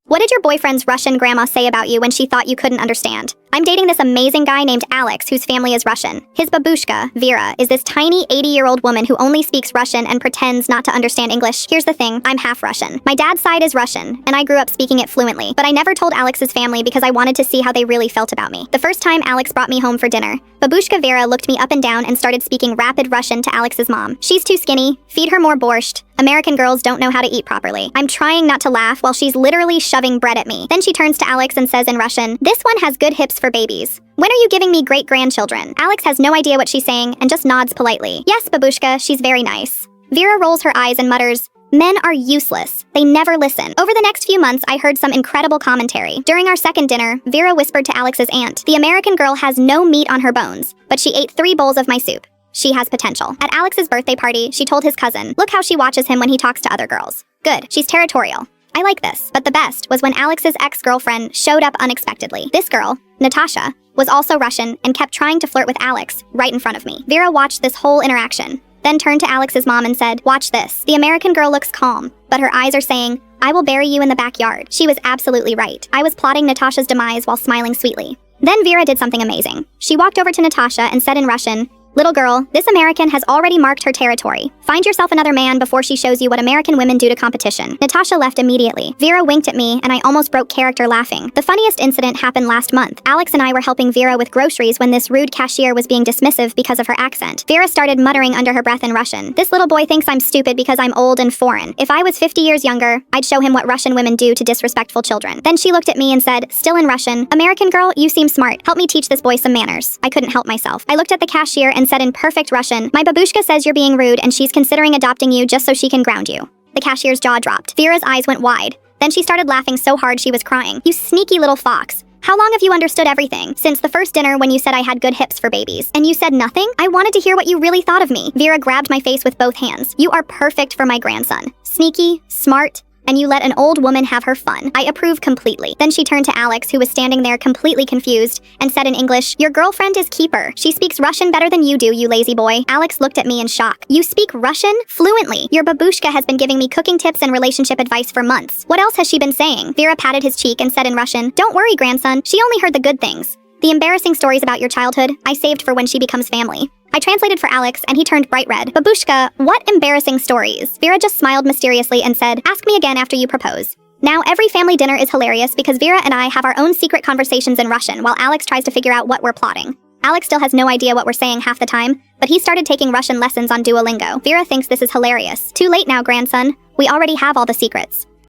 What did your boyfriend's Russian grandma say about you when she thought you couldn't understand? I'm dating this amazing guy named Alex, whose family is Russian. His babushka, Vera, is this tiny 80-year-old woman who only speaks Russian and pretends not to understand English. Here's the thing, I'm half Russian. My dad's side is Russian, and I grew up speaking it fluently, but I never told Alex's family because I wanted to see how they really felt about me. The first time Alex brought me home for dinner, babushka Vera looked me up and down and started speaking rapid Russian to Alex's mom. She's too skinny, feed her more borscht. American girls don't know how to eat properly. I'm trying not to laugh while she's literally shoving bread at me. Then she turns to Alex and says in Russian, "This one has good hips for babies. When are you giving me great-grandchildren?" Alex has no idea what she's saying and just nods politely. "Yes, babushka, she's very nice." Vera rolls her eyes and mutters, "Men are useless. They never listen." Over the next few months, I heard some incredible commentary. During our second dinner, Vera whispered to Alex's aunt, "The American girl has no meat on her bones, but she ate 3 bowls of my soup. She has potential." At Alex's birthday party, she told his cousin, "Look how she watches him when he talks to other girls. Good, she's territorial. I like this." But the best was when Alex's ex-girlfriend showed up unexpectedly. This girl, Natasha, was also Russian and kept trying to flirt with Alex right in front of me. Vera watched this whole interaction, then turned to Alex's mom and said, "Watch this. The American girl looks calm, but her eyes are saying, 'I will bury you in the backyard.'" She was absolutely right. I was plotting Natasha's demise while smiling sweetly. Then Vera did something amazing. She walked over to Natasha and said in Russian, "Little girl, this American has already marked her territory. Find yourself another man before she shows you what American women do to competition." Natasha left immediately. Vera winked at me and I almost broke character laughing. The funniest incident happened last month. Alex and I were helping Vera with groceries when this rude cashier was being dismissive because of her accent. Vera started muttering under her breath in Russian, "This little boy thinks I'm stupid because I'm old and foreign. If I was 50 years younger, I'd show him what Russian women do to disrespectful children." Then she looked at me and said, still in Russian, "American girl, you seem smart. Help me teach this boy some manners." I couldn't help myself. I looked at the cashier and said in perfect Russian, "My babushka says you're being rude and she's considering adopting you just so she can ground you." The cashier's jaw dropped. Vera's eyes went wide. Then she started laughing so hard she was crying. "You sneaky little fox. How long have you understood everything? Since the first dinner when you said I had good hips for babies. And you said nothing? I wanted to hear what you really thought of me." Vera grabbed my face with both hands. "You are perfect for my grandson. Sneaky, smart, and you let an old woman have her fun. I approve completely." Then she turned to Alex, who was standing there completely confused, and said in English, "Your girlfriend is Keeper. She speaks Russian better than you do, you lazy boy." Alex looked at me in shock. "You speak Russian? Fluently. Your babushka has been giving me cooking tips and relationship advice for months. What else has she been saying?" Vera patted his cheek and said in Russian, "Don't worry, grandson. She only heard the good things. The embarrassing stories about your childhood, I saved for when she becomes family." I translated for Alex, and he turned bright red. "Babushka, what embarrassing stories?" Vera just smiled mysteriously and said, "Ask me again after you propose." Now, every family dinner is hilarious because Vera and I have our own secret conversations in Russian while Alex tries to figure out what we're plotting. Alex still has no idea what we're saying half the time, but he started taking Russian lessons on Duolingo. Vera thinks this is hilarious. "Too late now, grandson. We already have all the secrets."